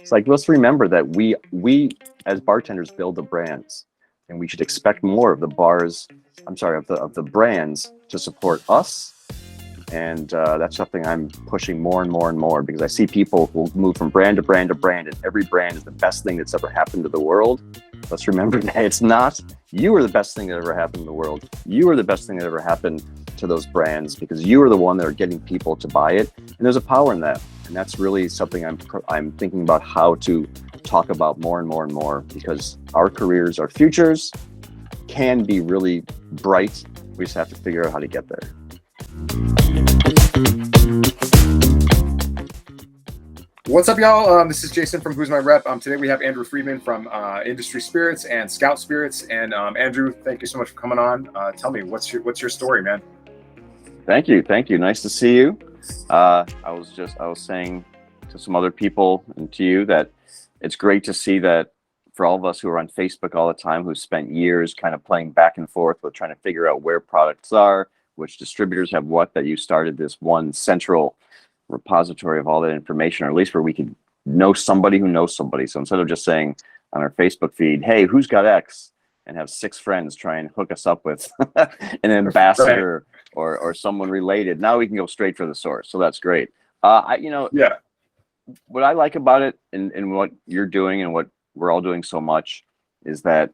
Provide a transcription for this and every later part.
It's like, let's remember that we as bartenders build the brands, and we should expect more of the of the brands to support us. And that's something I'm pushing more and more and more, because I see people who move from brand to brand to brand, and every brand is the best thing that's ever happened to the world. Let's remember that it's not. You are the best thing that ever happened in the world. You are the best thing that ever happened to those brands, because you are the one that are getting people to buy it. And there's a power in that. And that's really something I'm thinking about how to talk about more and more and more, because our careers, our futures can be really bright. We just have to figure out how to get there. What's up, y'all? This is Jason from Who's My Rep. Today we have Andrew Friedman from Industry Spirits and Scout Spirits. And Andrew, thank you so much for coming on. Tell me, what's your story, man? Thank you. Nice to see you. I was saying to some other people and to you that it's great to see that for all of us who are on Facebook all the time, who spent years kind of playing back and forth with trying to figure out where products are, which distributors have what, that you started this one central repository of all that information, or at least where we can know somebody who knows somebody. So instead of just saying on our Facebook feed, hey, who's got X, and have 6 friends try and hook us up with an ambassador or someone related, now we can go straight for the source. So that's great. What I like about it, and what you're doing and what we're all doing so much, is that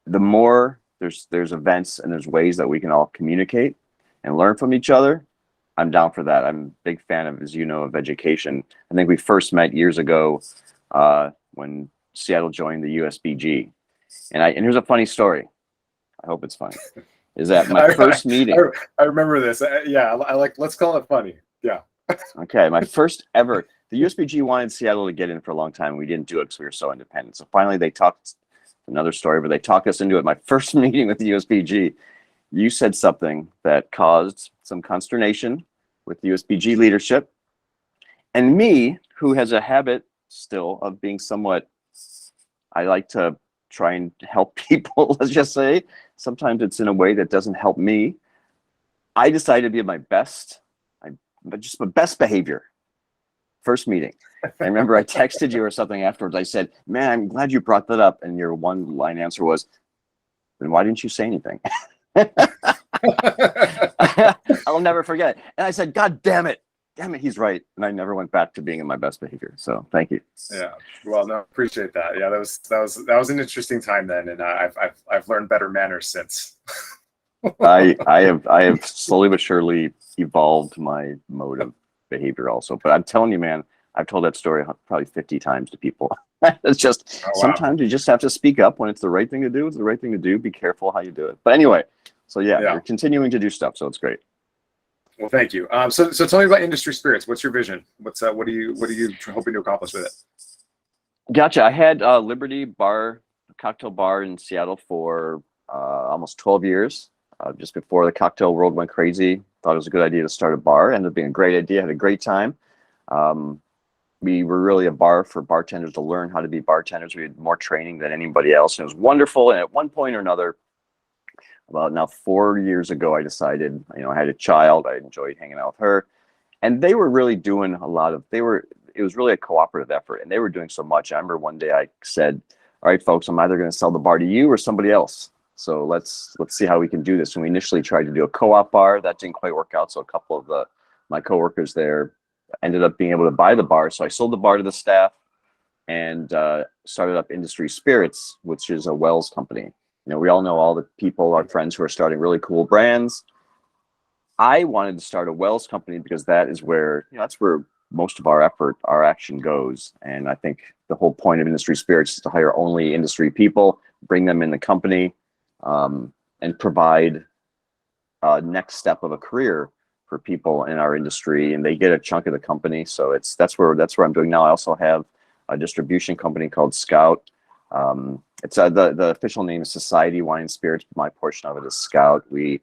the more there's events and there's ways that we can all communicate and learn from each other, I'm down for that. I'm a big fan of, as you know, of education. I think we first met years ago when Seattle joined the USBG. And here's a funny story. I hope it's funny. Is that my first meeting? I remember this. I like, let's call it funny. Yeah. Okay. My first ever, the USBG wanted Seattle to get in for a long time. We didn't do it because we were so independent. So finally they talked, another story, but they talked us into it. My first meeting with the USBG, you said something that caused some consternation with the USBG leadership. And me, who has a habit still of being somewhat, I like to try and help people, let's just say. Sometimes it's in a way that doesn't help me. I decided to be my best behavior. First meeting. I remember I texted you or something afterwards. I said, man, I'm glad you brought that up. And your one line answer was, then why didn't you say anything? I'll never forget. And I said, God damn it, he's right. And I never went back to being in my best behavior. So thank you. Yeah, well, no, appreciate that. Yeah, that was an interesting time then, and I've learned better manners since. I have slowly but surely evolved my mode of behavior also. But I'm telling you, man, I've told that story probably 50 times to people. It's just sometimes you just have to speak up when it's the right thing to do. It's the right thing to do. Be careful how you do it. But anyway, so yeah, you're continuing to do stuff, so it's great. Well, thank you. So tell me about Industry Spirits. What's your vision? What are you hoping to accomplish with it? Gotcha. I had Liberty Bar, cocktail bar in Seattle for almost 12 years. Just before the cocktail world went crazy, thought it was a good idea to start a bar. Ended up being a great idea. Had a great time. We were really a bar for bartenders to learn how to be bartenders. We had more training than anybody else, and it was wonderful. And at one point or another, about now 4 years ago, I decided, I had a child. I enjoyed hanging out with her, and they were really doing a lot of. It was really a cooperative effort, and they were doing so much. I remember one day I said, "All right, folks, I'm either going to sell the bar to you or somebody else. So let's see how we can do this." And we initially tried to do a co-op bar. That didn't quite work out. So a couple of my coworkers there ended up being able to buy the bar. So I sold the bar to the staff and started up Industry Spirits, which is a Wells company. We all know all the people, our friends who are starting really cool brands. I wanted to start a Wells company because that is where, that's where most of our effort, our action goes. And I think the whole point of Industry Spirits is to hire only industry people, bring them in the company, and provide a next step of a career for people in our industry, and they get a chunk of the company. So that's where I'm doing now. I also have a distribution company called Scout. It's the official name is Society Wine and Spirits, but my portion of it is Scout. We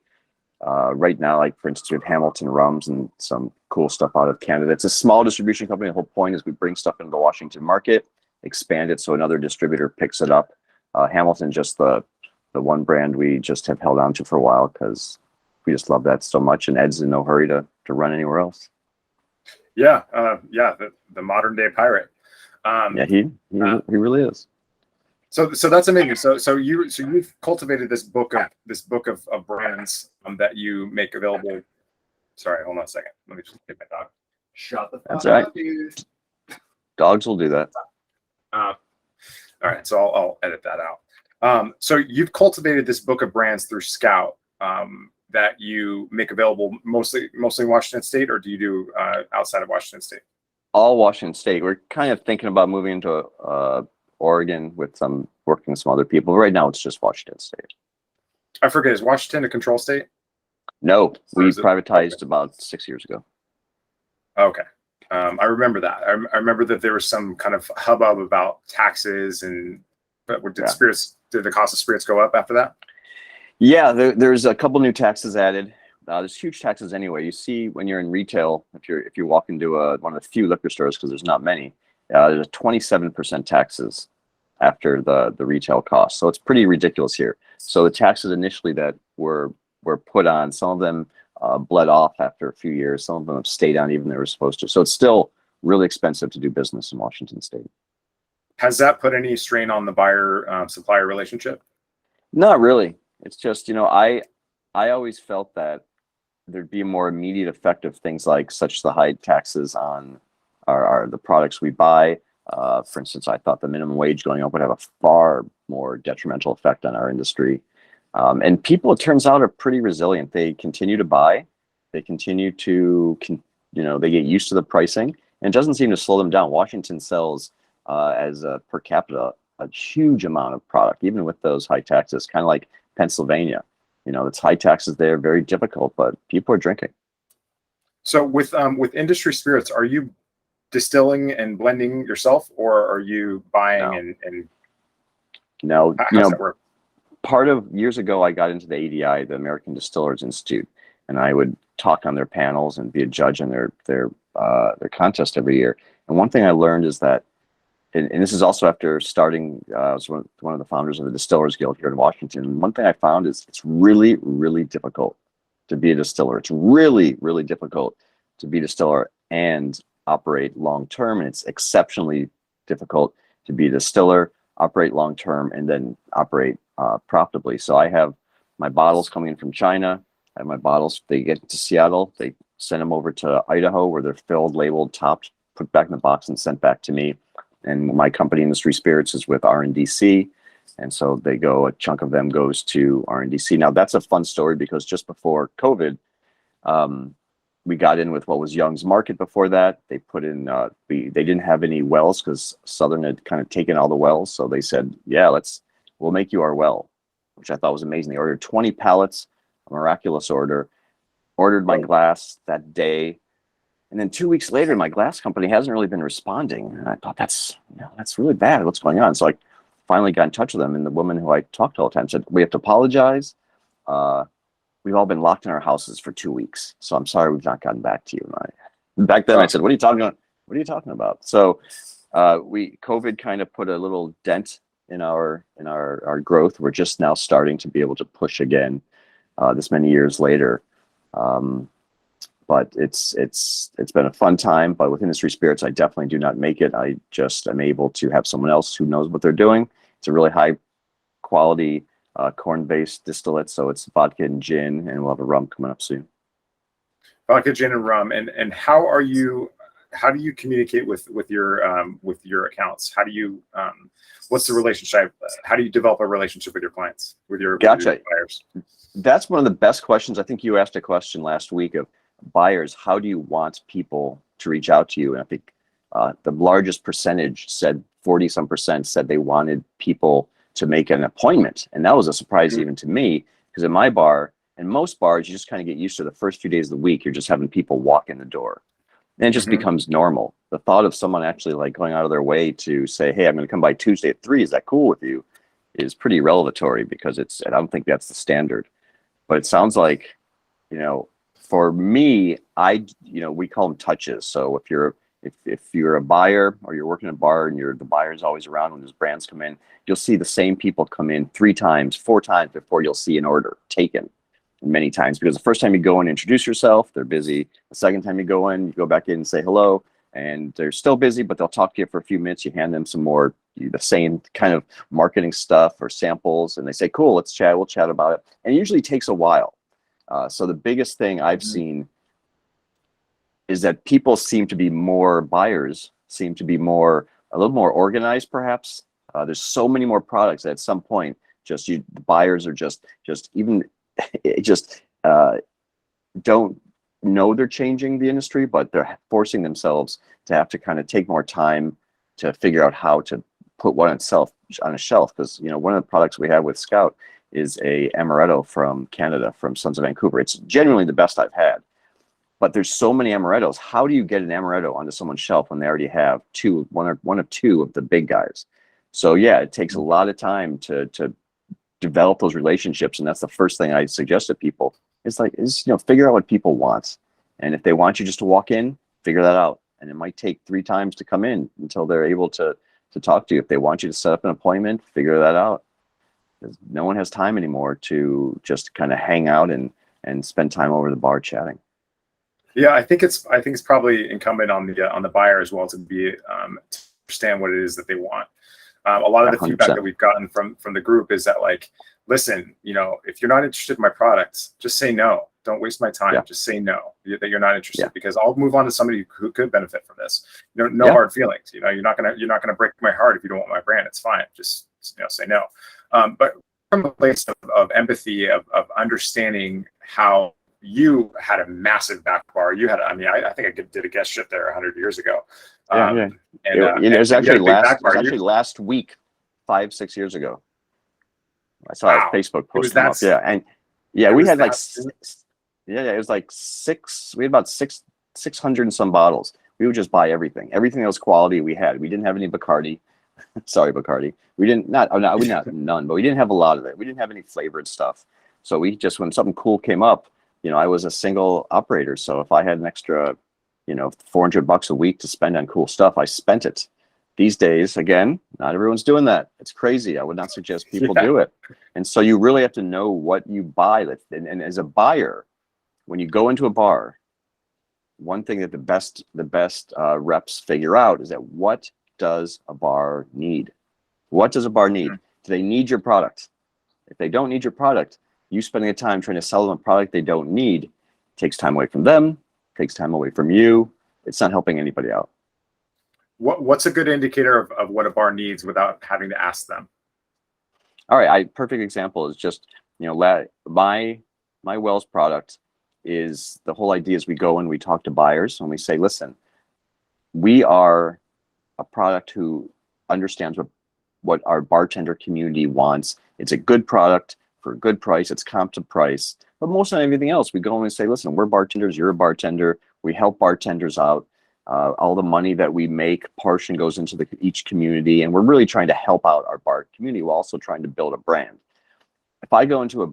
right now, like for instance, we have Hamilton Rums and some cool stuff out of Canada. It's a small distribution company. The whole point is we bring stuff into the Washington market, expand it so another distributor picks it up. Hamilton, just the one brand we just have held on to for a while because we just love that so much, and Ed's in no hurry to run anywhere else. Yeah, the modern day pirate. Um, Yeah, he really is. so that's amazing. So you've cultivated this book of brands that you make available. Sorry, hold on a second. Let me just get my dog. Shut the That's fuck all right. up, dude. Dogs will do that. All right, so I'll edit that out. So you've cultivated this book of brands through Scout that you make available mostly in Washington State, or do you do outside of Washington State? All Washington State. We're kind of thinking about moving into Oregon with working with some other people. Right now, it's just Washington State. I forget, is Washington a control state? No, we is it- privatized okay. about 6 years ago. Okay. I remember that. I remember that there was some kind of hubbub about taxes but did the cost of spirits go up after that? Yeah, there's a couple new taxes added. There's huge taxes anyway. You see when you're in retail, if you walk into one of the few liquor stores, because there's not many, there's a 27% taxes after the retail cost. So it's pretty ridiculous here. So the taxes initially that were put on, some of them bled off after a few years. Some of them have stayed on even they were supposed to. So it's still really expensive to do business in Washington State. Has that put any strain on the buyer supplier relationship? Not really. It's just, I always felt that there'd be a more immediate effect of things like such the high taxes on the products we buy. For instance, I thought the minimum wage going up would have a far more detrimental effect on our industry. And people, it turns out, are pretty resilient. They continue to buy. They continue to, they get used to the pricing, and it doesn't seem to slow them down. Washington sells as a per capita a huge amount of product, even with those high taxes, kind of like Pennsylvania. It's high taxes there, very difficult, but people are drinking. So with industry spirits, are you distilling and blending yourself, or are you buying and no, how does that work? Part of years ago, I got into the ADI, the American Distillers Institute, and I would talk on their panels and be a judge in their contest every year. And one thing I learned is that, and this is also after starting, I was one of the founders of the Distillers Guild here in Washington. And one thing I found is it's really, really difficult to be a distiller. It's really, really difficult to be a distiller and operate long term, and it's exceptionally difficult to be a distiller, operate long term, and then operate profitably. So I have my bottles coming in from China. I have my bottles. They get to Seattle. They send them over to Idaho, where they're filled, labeled, topped, put back in the box, and sent back to me. And my company, Industry Spirits, is with R&DC. And so a chunk of them goes to R&DC. Now, that's a fun story because just before COVID, we got in with what was Young's Market before that. They put in, they didn't have any wells because Southern had kind of taken all the wells. So they said, yeah, we'll make you our well, which I thought was amazing. They ordered 20 pallets, a miraculous order, ordered my glass that day. And then 2 weeks later, my glass company hasn't really been responding. And I thought, that's really bad. What's going on? So I finally got in touch with them. And the woman who I talked to all the time said, we have to apologize. We've all been locked in our houses for 2 weeks. So I'm sorry we've not gotten back to you. And back then I said, what are you talking about? So COVID kind of put a little dent in our growth. We're just now starting to be able to push again this many years later. But it's been a fun time. But with Industry Spirits, I definitely do not make it. I just am able to have someone else who knows what they're doing. It's a really high quality corn-based distillate, so it's vodka and gin, and we'll have a rum coming up soon. Vodka, gin, and rum. And how do you communicate with your accounts? How do you what's the relationship? How do you develop a relationship with your clients, with your buyers? That's one of the best questions. I think you asked a question last week of buyers. How do you want people to reach out to you? And I think the largest percentage said 40-some% said they wanted people to make an appointment. And that was a surprise even to me, because in my bar and most bars, you just kind of get used to the first few days of the week. You're just having people walk in the door. And it just becomes normal. The thought of someone actually like going out of their way to say, hey, I'm going to come by Tuesday at 3. Is that cool with you? Is pretty revelatory, because I don't think that's the standard. But it sounds like, for me, we call them touches. So if you're a buyer or you're working in a bar and the buyer's always around when those brands come in, you'll see the same people come in 3 times, 4 times before you'll see an order taken. Many times, because the first time you go in and introduce yourself, they're busy. The second time you go in, you go back in and say hello. and they're still busy, but they'll talk to you for a few minutes. You hand them some more, the same kind of marketing stuff or samples, and they say, cool, let's chat. We'll chat about it. And it usually takes a while. So the biggest thing I've seen is that people seem to be more, buyers seem to be more, a little more organized perhaps. There's so many more products that at some point, the buyers are just even, don't know they're changing the industry, but they're forcing themselves to have to kind of take more time to figure out how to put one itself on a shelf. Because, you know, one of the products we have with Scout is a amaretto from Canada, from Sons of Vancouver. It's genuinely the best I've had. But there's so many amarettos. How do you get an amaretto onto someone's shelf when they already have one of two of the big guys? So yeah, it takes a lot of time to develop those relationships, and that's the first thing I suggest to people. Is figure out what people want, and if they want you just to walk in, figure that out. And it might take 3 times to come in until they're able to talk to you. If they want you to set up an appointment, figure that out. Because no one has time anymore to just kind of hang out and spend time over the bar chatting. Yeah, I think it's probably incumbent on the buyer as well to understand what it is that they want. A lot of the 100%. Feedback that we've gotten from the group is that, like, listen, you know, if you're not interested in my product, just say no. Don't waste my time. Yeah. Just say no, that you're not interested, because I'll move on to somebody who could benefit from this. You know, no hard feelings. You know, you're not gonna break my heart if you don't want my brand. It's fine. Just, you know, say no. But from a place of empathy, of understanding how you had a massive back bar. You had, I think I did a guest ship there 100 years ago. And it was actually last week, 5-6 years ago. I saw a Facebook post come up. Yeah, and we had like it was like we had about 600 and some bottles. We would just buy everything that was quality. We didn't have any Bacardi. Sorry, Bacardi. We didn't none, but we didn't have a lot of it. We didn't have any flavored stuff. So we just, when something cool came up, you know, I was a single operator, so if I had an extra, you know, $400 a week to spend on cool stuff, I spent it. These days, again, not everyone's doing that. It's crazy. I would not suggest people do it. And so you really have to know what you buy. And as a buyer, when you go into a bar, one thing that the best reps figure out is that, what does a bar need? What does a bar need? Do they need your product? If they don't need your product, you spending the time trying to sell them a product they don't need takes time away from them, takes time away from you. It's not helping anybody out. What's a good indicator of what a bar needs without having to ask them? All right, perfect example is just, you know, my Wells product is, the whole idea is we go and we talk to buyers and we say, listen, we are a product who understands what our bartender community wants. It's a good product for a good price. It's comp to price. But most of everything else, we go and say, listen, we're bartenders, you're a bartender. We help bartenders out. All the money that we make, portion goes into each community, and we're really trying to help out our bar community while also trying to build a brand. If I go into a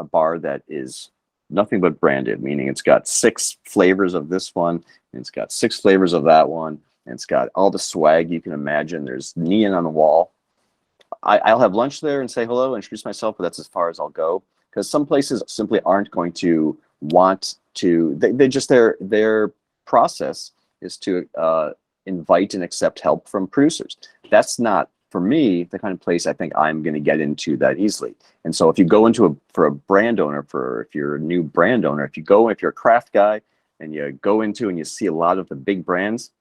bar that is nothing but branded, meaning it's got 6 flavors of this one, and it's got 6 flavors of that one, and it's got all the swag you can imagine, there's neon on the wall, I'll have lunch there and say hello, introduce myself, but that's as far as I'll go, because some places simply aren't going to want to, they just, their process is to invite and accept help from producers. That's not, for me, the kind of place I think I'm going to get into that easily. And so if you go into for a brand owner, if you're a new brand owner, if you're a craft guy and you go into and you see a lot of the big brands,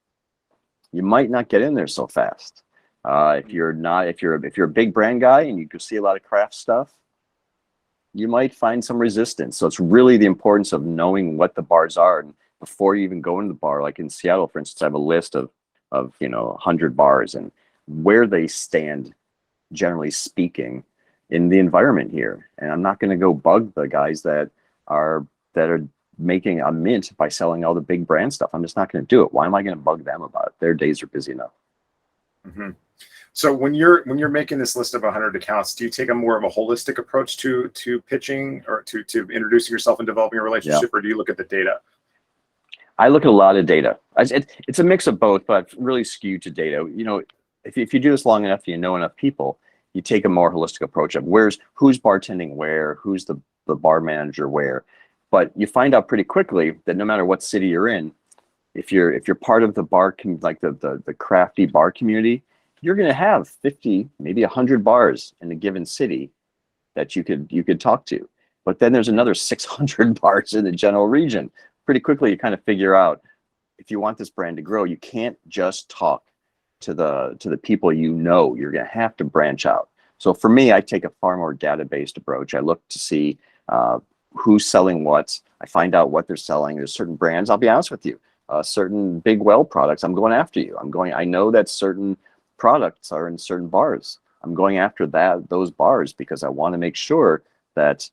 you might not get in there so fast. If you're a big brand guy and you can see a lot of craft stuff, you might find some resistance. So it's really the importance of knowing what the bars are. And before you even go into the bar, like in Seattle, for instance, I have a list of 100 bars and where they stand, generally speaking, in the environment here. And I'm not going to go bug the guys that are making a mint by selling all the big brand stuff. I'm just not going to do it. Why am I going to bug them about it? Their days are busy enough. Mm-hmm. So when you're making this list of 100 accounts, do you take a more of a holistic approach to pitching or to introducing yourself and developing a relationship, or do you look at the data? I look at a lot of data. It's a mix of both, but really skewed to data. You know, if you do this long enough, you know enough people, you take a more holistic approach of who's bartending where, who's the bar manager where. But you find out pretty quickly that no matter what city you're in, if you're part of the bar, like the crafty bar community, you're going to have 50, maybe 100 bars in a given city that you could talk to. But then there's another 600 bars in the general region. Pretty quickly, you kind of figure out, if you want this brand to grow, you can't just talk to the people you know. You're going to have to branch out. So for me, I take a far more data-based approach. I look to see who's selling what. I find out what they're selling. There's certain brands, I'll be honest with you, certain big well products, I'm going after you. I know that certain products are in certain bars. I'm going after those bars because I want to make sure that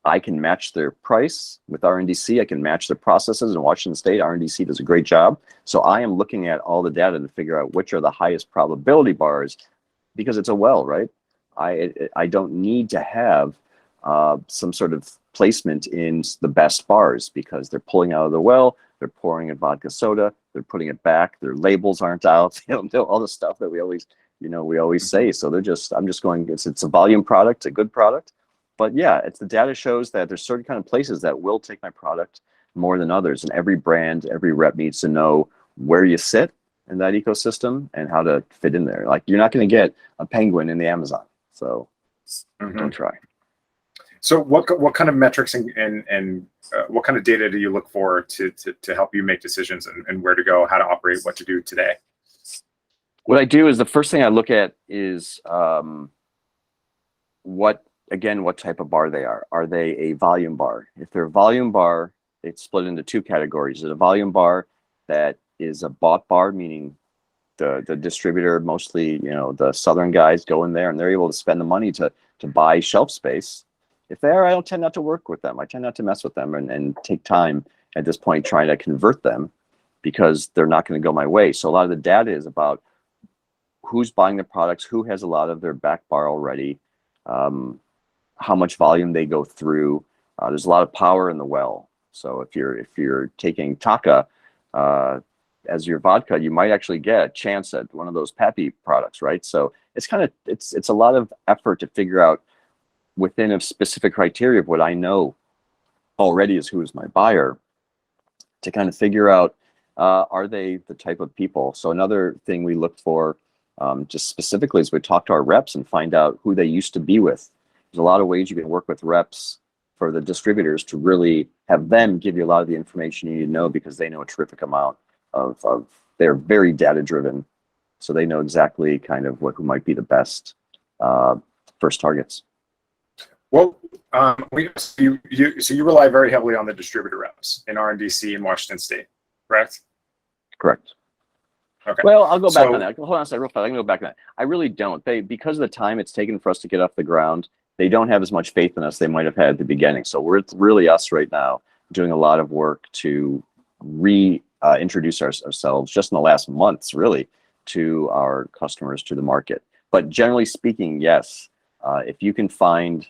I can match their price with RNDC. I can match their processes. In Washington State, RNDC does a great job. So I am looking at all the data to figure out which are the highest probability bars, because it's a well, right? I don't need to have some sort of placement in the best bars, because they're pulling out of the well, they're pouring in vodka soda, they're putting it back, their labels aren't out, all the stuff that we always say. So I'm just going, it's a volume product, a good product. But yeah, the data shows that there's certain kind of places that will take my product more than others. And every brand, every rep needs to know where you sit in that ecosystem and how to fit in there. Like, you're not going to get a penguin in the Amazon. So don't try. So what kind of metrics and what kind of data do you look for to help you make decisions and where to go, how to operate, what to do today? What I do is, the first thing I look at is what type of bar they are. Are they a volume bar? If they're a volume bar, it's split into two categories. Is it a volume bar that is a bought bar, meaning the distributor, mostly the southern guys, go in there and they're able to spend the money to buy shelf space? If they are, I don't tend not to work with them. I tend not to mess with them and take time at this point trying to convert them, because they're not going to go my way. So a lot of the data is about who's buying the products, who has a lot of their back bar already, how much volume they go through. There's a lot of power in the well. So if you're taking Taka as your vodka, you might actually get a chance at one of those Pappy products, right? So it's a lot of effort to figure out, within a specific criteria of what I know already is who is my buyer, to kind of figure out, are they the type of people? So another thing we look for, just specifically, is we talk to our reps and find out who they used to be with. There's a lot of ways you can work with reps for the distributors to really have them give you a lot of the information you need to know, because they know a terrific amount of they're very data driven. So they know exactly kind of who might be the best first targets. Well, so you rely very heavily on the distributor reps in RNDC in Washington State, correct? Correct. Okay. Well, I'll go back on that. Hold on a second, real fast. I can go back on that. I really don't. Because of the time it's taken for us to get off the ground, they don't have as much faith in us they might have had at the beginning. So it's really us right now doing a lot of work to reintroduce ourselves just in the last months, really, to our customers, to the market. But generally speaking, yes, if you can find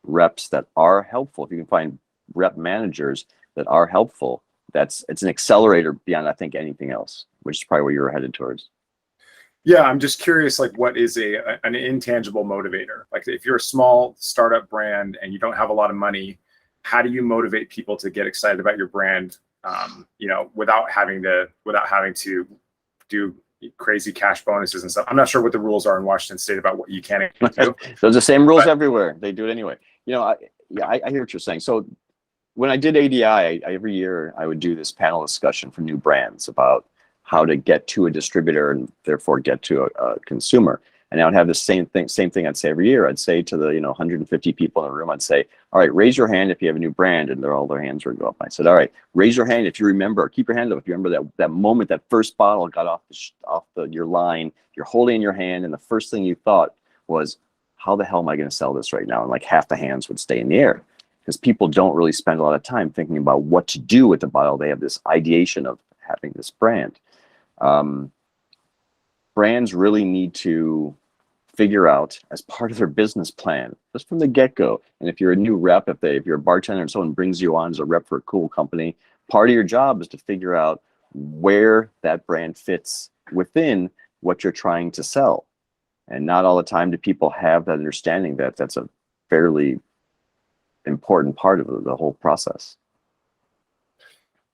reps that are helpful, if you can find rep managers that are helpful, it's an accelerator beyond, I think, anything else, which is probably where you were headed towards. Yeah, I'm just curious, like, what is an intangible motivator? Like, if you're a small startup brand and you don't have a lot of money, how do you motivate people to get excited about your brand, without having to do crazy cash bonuses and stuff? I'm not sure what the rules are in Washington State about what you can and can't do. Those are the same rules everywhere. They do it anyway. I hear what you're saying. So when I did ADI, every year I would do this panel discussion for new brands about how to get to a distributor and therefore get to a consumer. And I would have the same thing I'd say every year. I'd say to the 150 people in the room, I'd say, all right, raise your hand if you have a new brand. And all their hands would go up. I said, all right, raise your hand if you remember, keep your hand up if you remember that moment that first bottle got off your line, you're holding in your hand, and the first thing you thought was, how the hell am I going to sell this right now? And like half the hands would stay in the air, because people don't really spend a lot of time thinking about what to do with the bottle. They have this ideation of having this brand. Brands really need to figure out, as part of their business plan, just from the get-go. And if you're a new rep, if you're a bartender and someone brings you on as a rep for a cool company, part of your job is to figure out where that brand fits within what you're trying to sell. And not all the time do people have that understanding that that's a fairly important part of the whole process.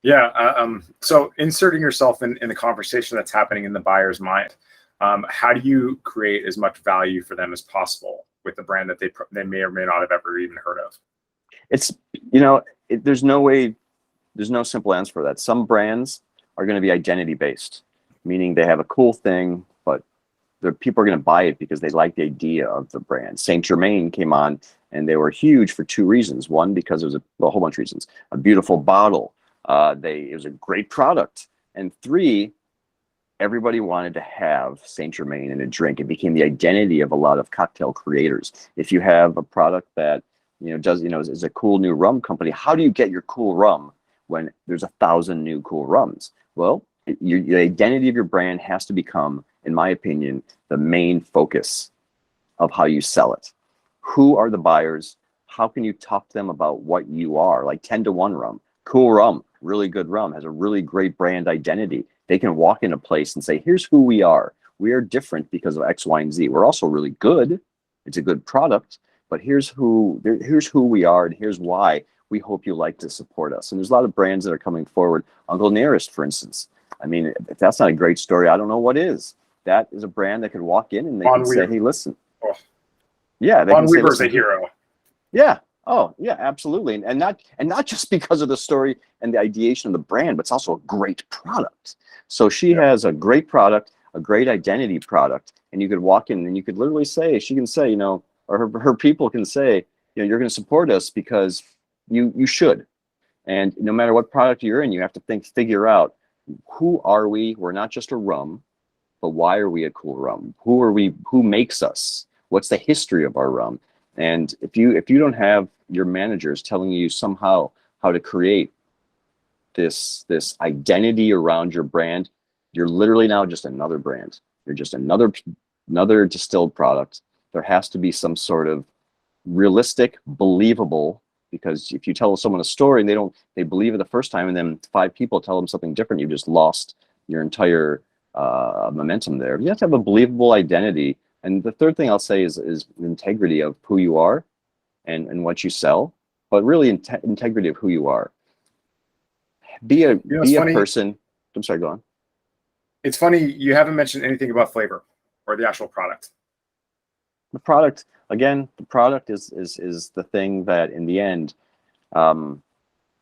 Yeah. So inserting yourself in the conversation that's happening in the buyer's mind, how do you create as much value for them as possible with the brand that they may or may not have ever even heard of? It's, there's no simple answer for that. Some brands are going to be identity based, meaning they have a cool thing, but the people are going to buy it because they like the idea of the brand. Saint Germain came on and they were huge for two reasons. One, because it was a whole bunch of reasons. A beautiful bottle. It was a great product. And three, everybody wanted to have Saint Germain in a drink. It became the identity of a lot of cocktail creators. If you have a product that is a cool new rum company, how do you get your cool rum when there's 1,000 new cool rums? Well, the identity of your brand has to become, in my opinion, the main focus of how you sell it. Who are the buyers? How can you talk to them about what you are? Like 10-to-1 rum, cool rum, really good rum, has a really great brand identity. They can walk in a place and say, here's who we are. We are different because of X, Y, and Z. We're also really good. It's a good product, but here's who we are, and here's why we hope you like to support us. And there's a lot of brands that are coming forward. Uncle Nearest, for instance. I mean, if that's not a great story, I don't know what is. That is a brand that could walk in and they can say, hey, listen. Oh. Yeah, they Von can say, Weaver's listen, a hero. Yeah. Oh, yeah, absolutely. And not just because of the story and the ideation of the brand, but it's also a great product. So she has a great product, a great identity product, and you could walk in and you could literally say, she can say, or her people can say, you're going to support us because you should. And no matter what product you're in, you have to figure out, who are we? We're not just a rum, but why are we a cool rum? Who are we? Who makes us? What's the history of our rum? And if you don't have your managers telling you somehow how to create this identity around your brand, you're literally now just another brand. You're just another distilled product. There has to be some sort of realistic, believable, because if you tell someone a story and they believe it the first time, and then 5 people tell them something different, you've just lost your entire momentum there. You have to have a believable identity. And the third thing I'll say is integrity of who you are and what you sell, but really integrity of who you are. Be a person. I'm sorry, go on. It's funny, you haven't mentioned anything about flavor or the actual product. The product, again, is the thing that in the end, I'm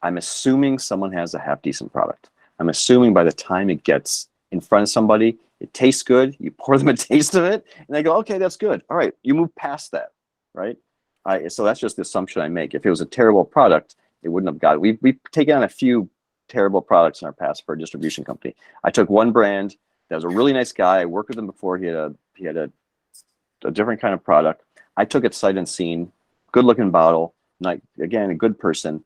assuming someone has a half decent product. I'm assuming by the time it gets in front of somebody, it tastes good. You pour them a taste of it, and they go, "Okay, that's good. All right." You move past that, right? So that's just the assumption I make. If it was a terrible product, it wouldn't have got it. We've taken on a few terrible products in our past for a distribution company. I took one brand that was a really nice guy. I worked with him before. He had a different kind of product. I took it sight unseen, good looking bottle. Again, a good person.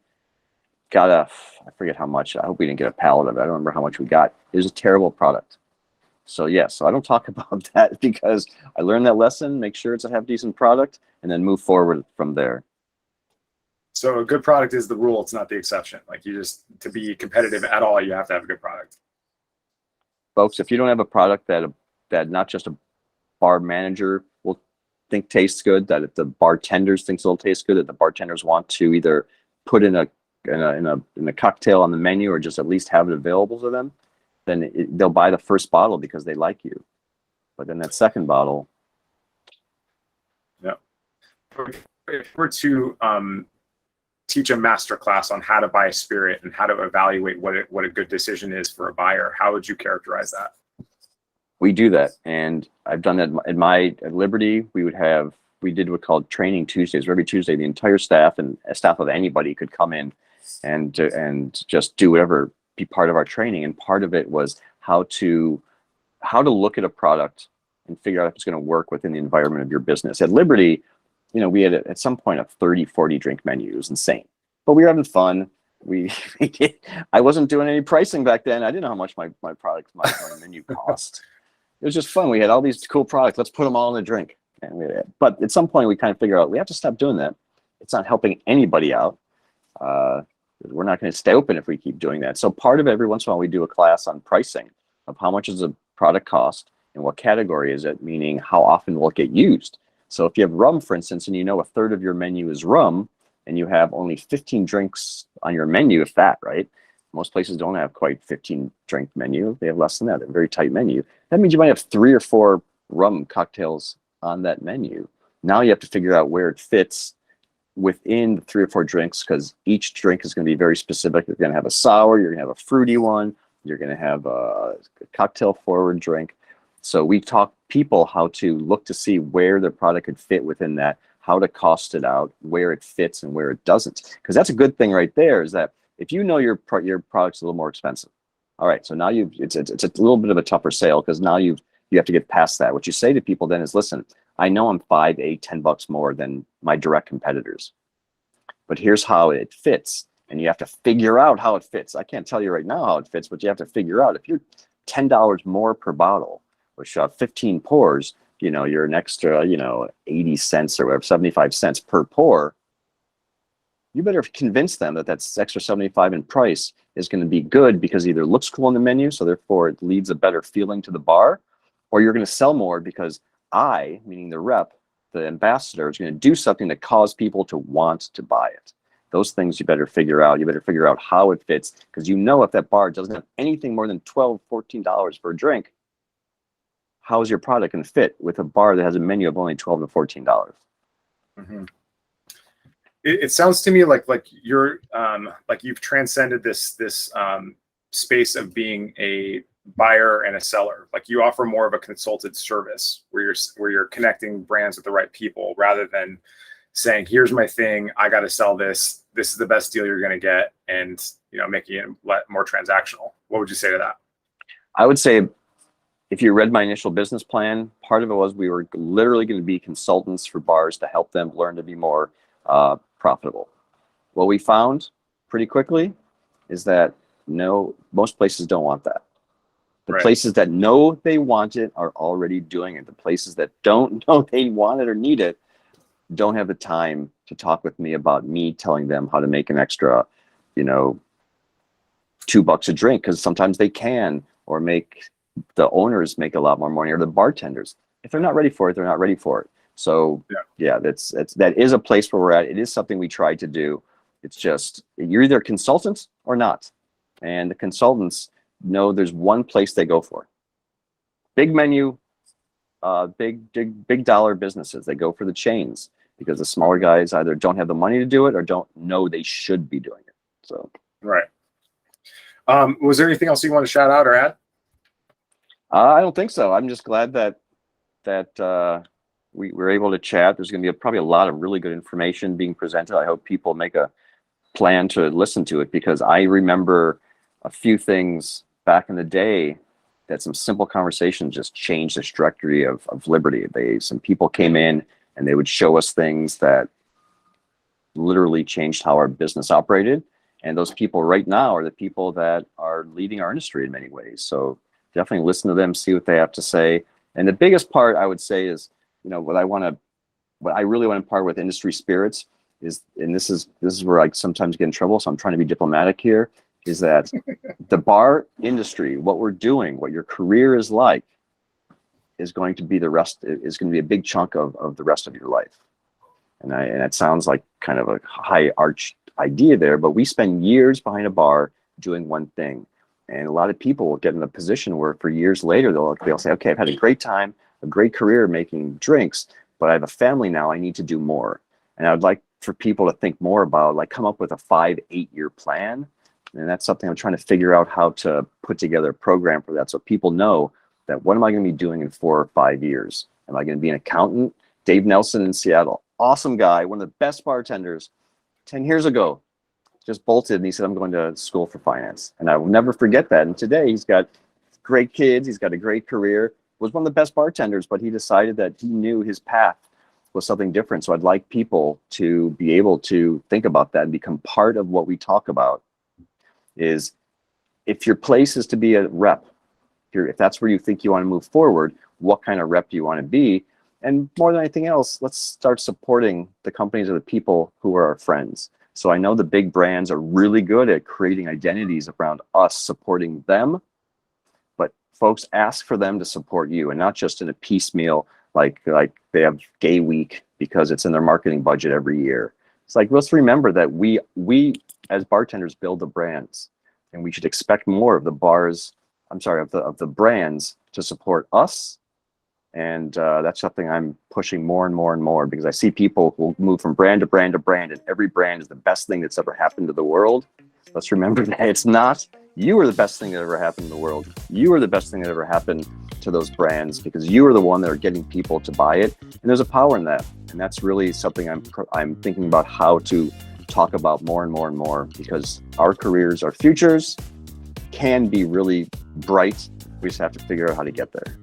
Got I forget how much. I hope we didn't get a pallet of it. I don't remember how much we got. It was a terrible product. So so I don't talk about that because I learned that lesson. Make sure it's a half decent product, and then move forward from there. So a good product is the rule. It's not the exception. Like, to be competitive at all, you have to have a good product. Folks, if you don't have a product that not just a bar manager will think tastes good, that if the bartenders think it'll taste good, that the bartenders want to either put in a cocktail on the menu or just at least have it available to them, then they'll buy the first bottle because they like you. But then that second bottle. Yeah. If we're to teach a master class on how to buy a spirit and how to evaluate what a good decision is for a buyer, how would you characterize that? We do that, and I've done that at Liberty. We did what's called training Tuesdays. Where every Tuesday, the entire staff and a staff of anybody could come in and just do whatever, be part of our training. And part of it was how to look at a product and figure out if it's going to work within the environment of your business. At Liberty, we had at some point a 30, 40 drink menu. It was insane, but we were having fun. I wasn't doing any pricing back then. I didn't know how much my menu cost. It was just fun. We had all these cool products. Let's put them all in a drink. But at some point, we kind of figure out we have to stop doing that. It's not helping anybody out. We're not going to stay open if we keep doing that. So part of every once in a while, we do a class on pricing of how much does a product cost and what category is it, meaning how often will it get used. So if you have rum, for instance, and a third of your menu is rum, and you have only 15 drinks on your menu, if that, right? Most places don't have quite 15 drink menu. They have less than that. They're a very tight menu. That means you might have 3 or 4 rum cocktails on that menu. Now you have to figure out where it fits within the 3 or 4 drinks, because each drink is going to be very specific. You're going to have a sour, you're going to have a fruity one, you're going to have a cocktail forward drink. So we taught people how to look to see where their product could fit within that, how to cost it out, where it fits and where it doesn't. Because that's a good thing right there, is that if you know your product's a little more expensive, all right, so now it's a little bit of a tougher sale, because now you have to get past that. What you say to people then is, listen, I know I'm 5, 8, 10 bucks more than my direct competitors, but here's how it fits. And you have to figure out how it fits. I can't tell you right now how it fits, but you have to figure out, if you're $10 more per bottle, which 15 pours, you're an extra, 80 cents or whatever, 75 cents per pour. You better convince them that that's extra 75 in price is going to be good, because it either looks cool on the menu, so therefore it leads a better feeling to the bar, or you're going to sell more because I, meaning the rep, the ambassador, is going to do something that cause people to want to buy it. Those things you better figure out. You better figure out how it fits, because if that bar doesn't have anything more than $12, $14 for a drink, how is your product going to fit with a bar that has a menu of only $12 to $14? Mm-hmm. It sounds to me like you're like you've transcended this space of being a buyer and a seller. Like you offer more of a consulted service where you're connecting brands with the right people, rather than saying, here's my thing, I got to sell this, this is the best deal you're going to get, and making it more transactional. What would you say to that? I would say, if you read my initial business plan, part of it was we were literally going to be consultants for bars to help them learn to be more profitable. What we found pretty quickly is that no, most places don't want that. The Right. places that know they want it are already doing it. The places that don't know they want it or need it don't have the time to talk with me about me telling them how to make an extra, $2 a drink, because sometimes they can, or the owners make a lot more money, or the bartenders. If they're not ready for it, they're not ready for it. So yeah, that is a place where we're at. It is something we try to do. It's just, you're either consultants or not. And the consultants know there's one place they go for. Big menu, big dollar businesses. They go for the chains, because the smaller guys either don't have the money to do it or don't know they should be doing it. So right. Was there anything else you want to shout out or add? I don't think so. I'm just glad that we were able to chat. There's going to be probably a lot of really good information being presented. I hope people make a plan to listen to it, because I remember a few things back in the day that some simple conversations just changed the trajectory of Liberty. Some people came in and they would show us things that literally changed how our business operated. And those people right now are the people that are leading our industry in many ways. So definitely listen to them, see what they have to say. And the biggest part I would say is, what I really want to impart with industry spirits is, and this is where I sometimes get in trouble, so I'm trying to be diplomatic here, is that the bar industry, what we're doing, what your career is like, is going to be a big chunk of the rest of your life. And it sounds like kind of a high arch idea there, but we spend years behind a bar doing one thing. And a lot of people will get in a position where for years later, they'll say, okay, I've had a great time, a great career making drinks, but I have a family now, I need to do more. And I would like for people to think more about, like, come up with a 5-8 year plan. And that's something I'm trying to figure out how to put together a program for that, so people know that, what am I going to be doing in 4 or 5 years? Am I going to be an accountant? Dave Nelson in Seattle, awesome guy, one of the best bartenders, 10 years ago, just bolted, and he said, I'm going to school for finance. And I will never forget that. And today he's got great kids, he's got a great career, was one of the best bartenders, but he decided that he knew his path was something different. So I'd like people to be able to think about that and become part of what we talk about. Is, if your place is to be a rep, if that's where you think you want to move forward, what kind of rep do you want to be? And more than anything else, let's start supporting the companies or the people who are our friends. So I know the big brands are really good at creating identities around us supporting them, but folks, ask for them to support you, and not just in a piecemeal, like they have Gay Week because it's in their marketing budget every year. It's like, let's remember that we as bartenders build the brands. and we should expect more of the bars. I'm sorry, of the brands to support us. And that's something I'm pushing more and more and more, because I see people who move from brand to brand to brand, and every brand is the best thing that's ever happened to the world. Let's remember that it's not. You are the best thing that ever happened in the world. You are the best thing that ever happened to those brands, because you are the one that are getting people to buy it. And there's a power in that. And that's really something I'm thinking about how to talk about more and more and more, because our careers, our futures can be really bright. We just have to figure out how to get there.